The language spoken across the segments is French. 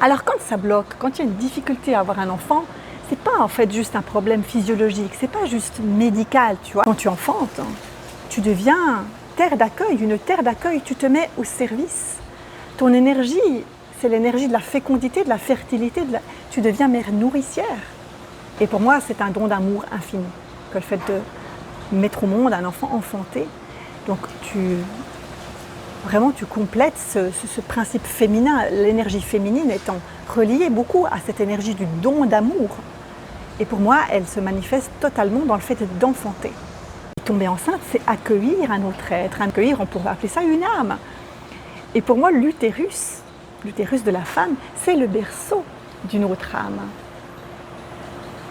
Alors quand ça bloque, quand il y a une difficulté à avoir un enfant, c'est pas en fait juste un problème physiologique, c'est pas juste médical, tu vois. Quand tu enfantes, tu deviens terre d'accueil, une terre d'accueil, tu te mets au service. Ton énergie, c'est l'énergie de la fécondité, de la fertilité, tu deviens mère nourricière. Et pour moi, c'est un don d'amour infini, que le fait de mettre au monde un enfant enfanté. Donc Vraiment, tu complètes ce principe féminin, l'énergie féminine étant reliée beaucoup à cette énergie du don d'amour. Et pour moi, elle se manifeste totalement dans le fait d'enfanter. Tomber enceinte, c'est accueillir un autre être, accueillir, on pourrait appeler ça une âme. Et pour moi, l'utérus de la femme, c'est le berceau d'une autre âme,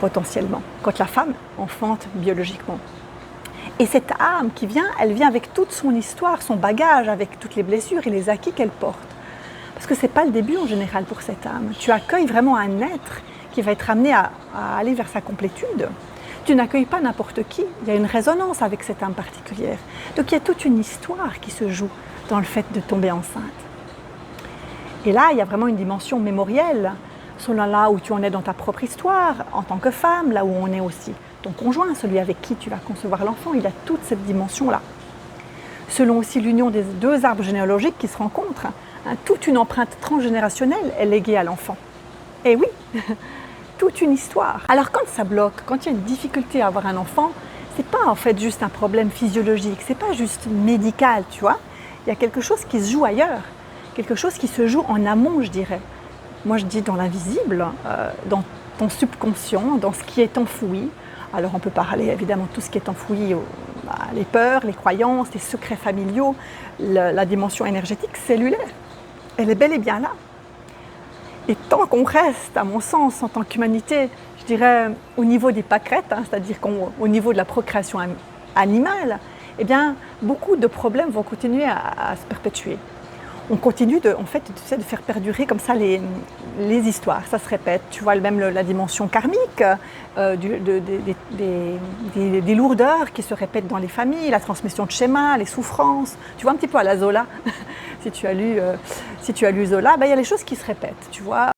potentiellement, quand la femme enfante biologiquement. Et cette âme qui vient, elle vient avec toute son histoire, son bagage, avec toutes les blessures et les acquis qu'elle porte. Parce que ce n'est pas le début en général pour cette âme. Tu accueilles vraiment un être qui va être amené à aller vers sa complétude. Tu n'accueilles pas n'importe qui, il y a une résonance avec cette âme particulière. Donc il y a toute une histoire qui se joue dans le fait de tomber enceinte. Et là, il y a vraiment une dimension mémorielle, selon là où tu en es dans ta propre histoire, en tant que femme, là où on est aussi ton conjoint, celui avec qui tu vas concevoir l'enfant, il a toute cette dimension-là. Selon aussi l'union des deux arbres généalogiques qui se rencontrent, toute une empreinte transgénérationnelle est léguée à l'enfant. Et oui, toute une histoire. Alors quand ça bloque, quand il y a une difficulté à avoir un enfant, c'est pas en fait juste un problème physiologique, c'est pas juste médical, tu vois. Il y a quelque chose qui se joue ailleurs, quelque chose qui se joue en amont, je dirais. Moi je dis dans l'invisible, dans ton subconscient, dans ce qui est enfoui. Alors on peut parler évidemment de tout ce qui est enfoui, les peurs, les croyances, les secrets familiaux, la dimension énergétique cellulaire. Elle est bel et bien là. Et tant qu'on reste, à mon sens, en tant qu'humanité, je dirais au niveau des pâquerettes, c'est-à-dire au niveau de la procréation animale, eh bien, beaucoup de problèmes vont continuer à se perpétuer. On continue de faire perdurer comme ça les histoires, ça se répète. Tu vois même la dimension karmique, des lourdeurs qui se répètent dans les familles, la transmission de schémas, les souffrances. Tu vois un petit peu à la Zola, si tu as lu Zola, il y a les choses qui se répètent, tu vois.